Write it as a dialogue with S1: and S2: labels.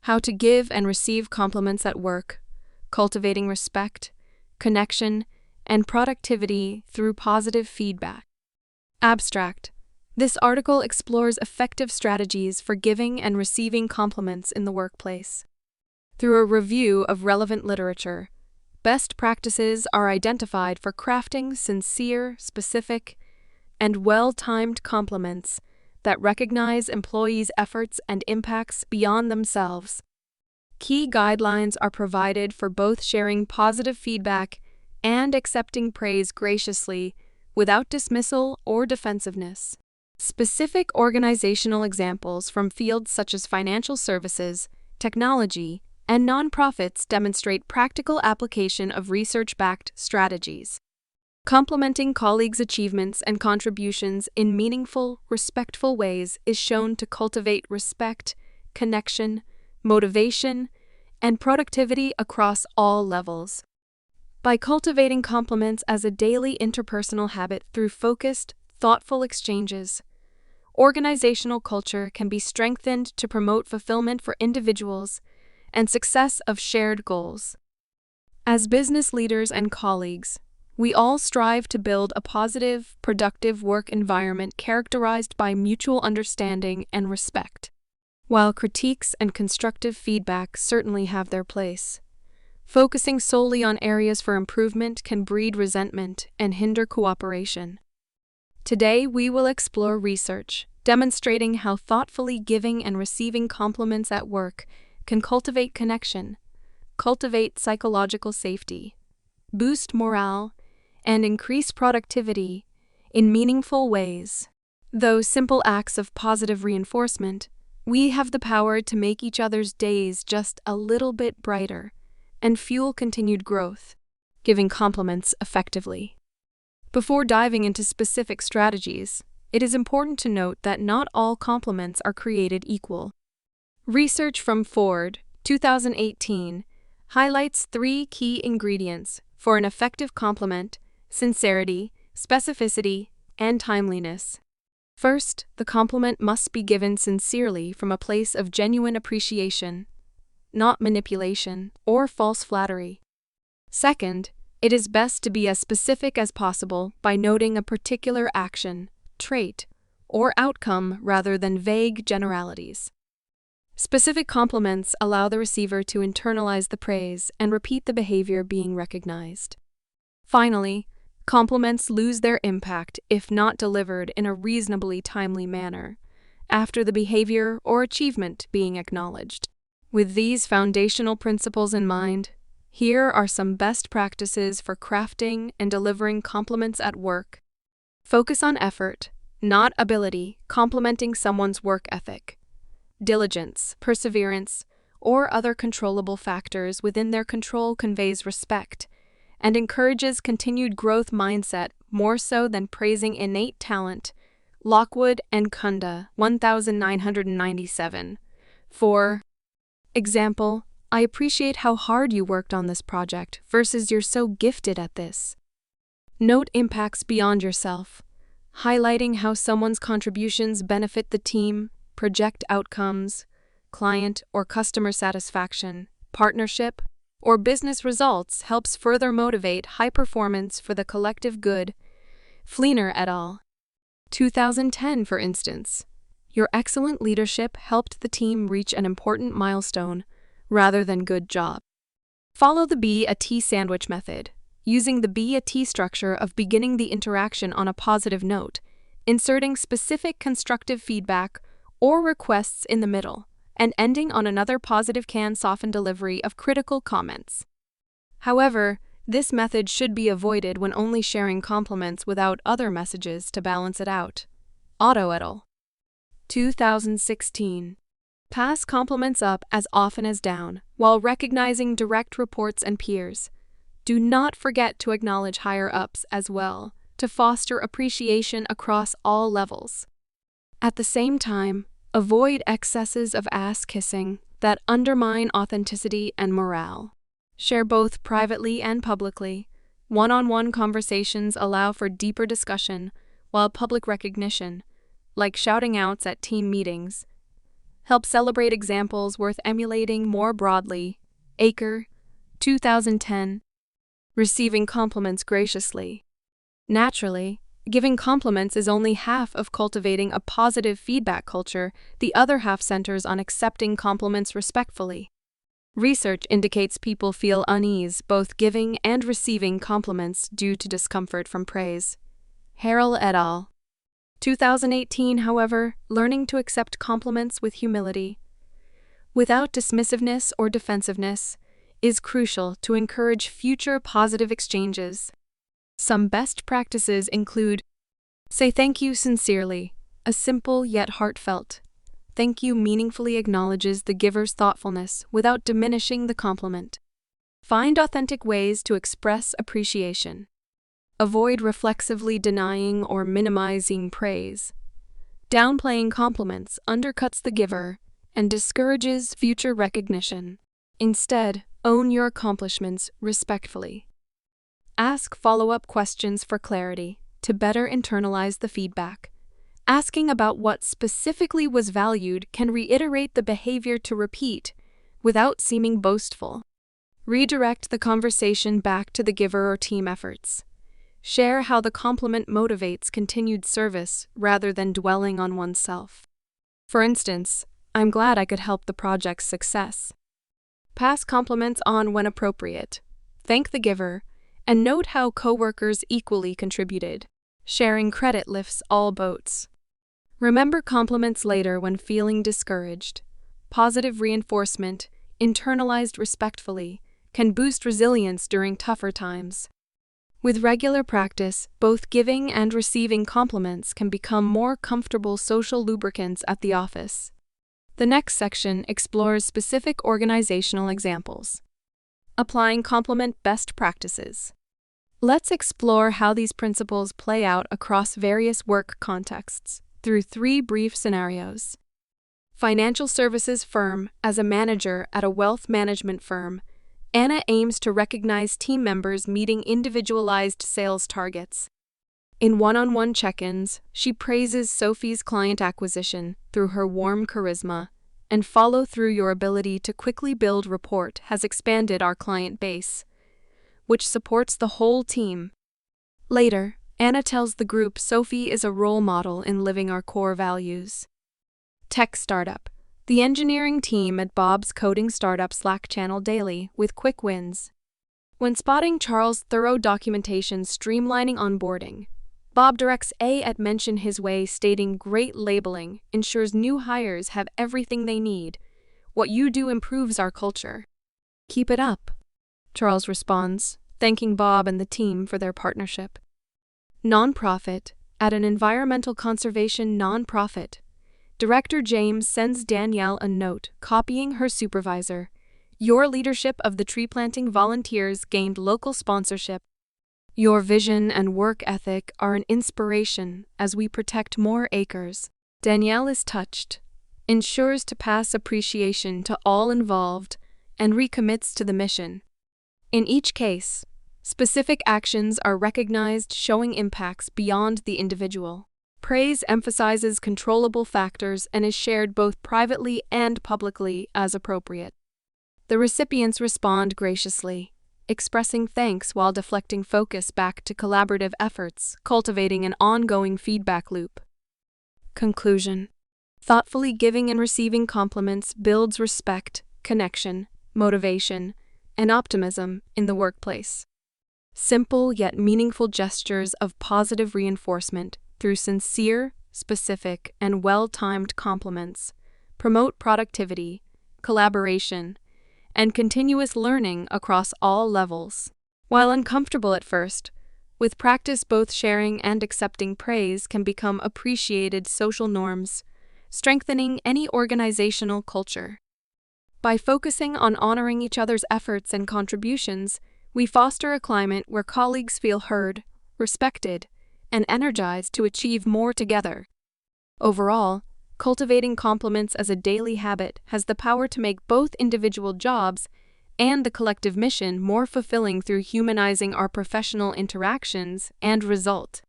S1: How to give and receive compliments at work, cultivating respect, connection, and productivity through positive feedback. Abstract. This article explores effective strategies for giving and receiving compliments in the workplace. Through a review of relevant literature, best practices are identified for crafting sincere, specific, and well-timed compliments that recognize employees' efforts and impacts beyond themselves. Key guidelines are provided for both sharing positive feedback and accepting praise graciously without dismissal or defensiveness. Specific organizational examples from fields such as financial services, technology, and nonprofits demonstrate practical application of research-backed strategies. Complimenting colleagues' achievements and contributions in meaningful, respectful ways is shown to cultivate respect, connection, motivation, and productivity across all levels. By cultivating compliments as a daily interpersonal habit through focused, thoughtful exchanges, organizational culture can be strengthened to promote fulfillment for individuals and success of shared goals. As business leaders and colleagues, we all strive to build a positive, productive work environment characterized by mutual understanding and respect. While critiques and constructive feedback certainly have their place, focusing solely on areas for improvement can breed resentment and hinder cooperation. Today, we will explore research demonstrating how thoughtfully giving and receiving compliments at work can cultivate connection, cultivate psychological safety, boost morale, and increase productivity in meaningful ways. Though simple acts of positive reinforcement, we have the power to make each other's days just a little bit brighter and fuel continued growth, giving compliments effectively. Before diving into specific strategies, it is important to note that not all compliments are created equal. Research from Ford, 2018, highlights 3 key ingredients for an effective compliment: sincerity, specificity, and timeliness. First, the compliment must be given sincerely from a place of genuine appreciation, not manipulation or false flattery. Second, it is best to be as specific as possible by noting a particular action, trait, or outcome rather than vague generalities. Specific compliments allow the receiver to internalize the praise and repeat the behavior being recognized. Finally, compliments lose their impact if not delivered in a reasonably timely manner, after the behavior or achievement being acknowledged. With these foundational principles in mind, here are some best practices for crafting and delivering compliments at work. Focus on effort, not ability, complimenting someone's work ethic, diligence, perseverance, or other controllable factors within their control conveys respect and encourages continued growth mindset more so than praising innate talent. Lockwood and Kunda, 1997. For example, I appreciate how hard you worked on this project versus you're so gifted at this. Note impacts beyond yourself, highlighting how someone's contributions benefit the team, project outcomes, client or customer satisfaction, partnership, or business results helps further motivate high performance for the collective good. Fleener et al. 2010, for instance. Your excellent leadership helped the team reach an important milestone rather than good job. Follow the Be a T sandwich method, using the Be a T structure of beginning the interaction on a positive note, inserting specific constructive feedback or requests in the middle, and ending on another positive can soften delivery of critical comments. However, this method should be avoided when only sharing compliments without other messages to balance it out. Otto et al. 2016. Pass compliments up as often as down, while recognizing direct reports and peers. Do not forget to acknowledge higher-ups as well, to foster appreciation across all levels. At the same time, avoid excesses of ass-kissing that undermine authenticity and morale. Share both privately and publicly. One-on-one conversations allow for deeper discussion, while public recognition, like shouting outs at team meetings, help celebrate examples worth emulating more broadly. Aker, 2010. Receiving compliments graciously. Naturally, giving compliments is only half of cultivating a positive feedback culture. The other half centers on accepting compliments respectfully. Research indicates people feel unease both giving and receiving compliments due to discomfort from praise. Harrell et al. 2018, however, learning to accept compliments with humility, without dismissiveness or defensiveness, is crucial to encourage future positive exchanges. Some best practices include: say thank you sincerely, a simple yet heartfelt thank you meaningfully acknowledges the giver's thoughtfulness without diminishing the compliment. Find authentic ways to express appreciation. Avoid reflexively denying or minimizing praise. Downplaying compliments undercuts the giver and discourages future recognition. Instead, own your accomplishments respectfully. Ask follow-up questions for clarity to better internalize the feedback. Asking about what specifically was valued can reiterate the behavior to repeat without seeming boastful. Redirect the conversation back to the giver or team efforts. Share how the compliment motivates continued service rather than dwelling on oneself. For instance, I'm glad I could help the project's success. Pass compliments on when appropriate. Thank the giver, and note how coworkers equally contributed. Sharing credit lifts all boats. Remember compliments later when feeling discouraged. Positive reinforcement, internalized respectfully, can boost resilience during tougher times. With regular practice, both giving and receiving compliments can become more comfortable social lubricants at the office. The next section explores specific organizational examples. Applying compliment best practices. Let's explore how these principles play out across various work contexts through 3 brief scenarios. Financial services firm. As a manager at a wealth management firm, Anna aims to recognize team members meeting individualized sales targets. In one-on-one check-ins, she praises Sophie's client acquisition through her warm charisma, and follow through your ability to quickly build rapport has expanded our client base, which supports the whole team. Later, Anna tells the group Sophie is a role model in living our core values. Tech startup. The engineering team at Bob's coding startup Slack channel daily with quick wins. When spotting Charles' thorough documentation streamlining onboarding, Bob directs A at mention his way, stating great labeling ensures new hires have everything they need. What you do improves our culture. Keep it up, Charles responds, thanking Bob and the team for their partnership. Nonprofit. At an environmental conservation nonprofit, Director James sends Danielle a note copying her supervisor. Your leadership of the tree planting volunteers gained local sponsorship. Your vision and work ethic are an inspiration as we protect more acres. Danielle is touched, ensures to pass appreciation to all involved, and recommits to the mission. In each case, specific actions are recognized, showing impacts beyond the individual. Praise emphasizes controllable factors and is shared both privately and publicly as appropriate. The recipients respond graciously, expressing thanks while deflecting focus back to collaborative efforts, cultivating an ongoing feedback loop. Conclusion. Thoughtfully giving and receiving compliments builds respect, connection, motivation, and optimism in the workplace. Simple yet meaningful gestures of positive reinforcement through sincere, specific, and well-timed compliments promote productivity, collaboration, and continuous learning across all levels. While uncomfortable at first, with practice both sharing and accepting praise can become appreciated social norms, strengthening any organizational culture. By focusing on honoring each other's efforts and contributions, we foster a climate where colleagues feel heard, respected, and energized to achieve more together. Overall, cultivating compliments as a daily habit has the power to make both individual jobs and the collective mission more fulfilling through humanizing our professional interactions and result.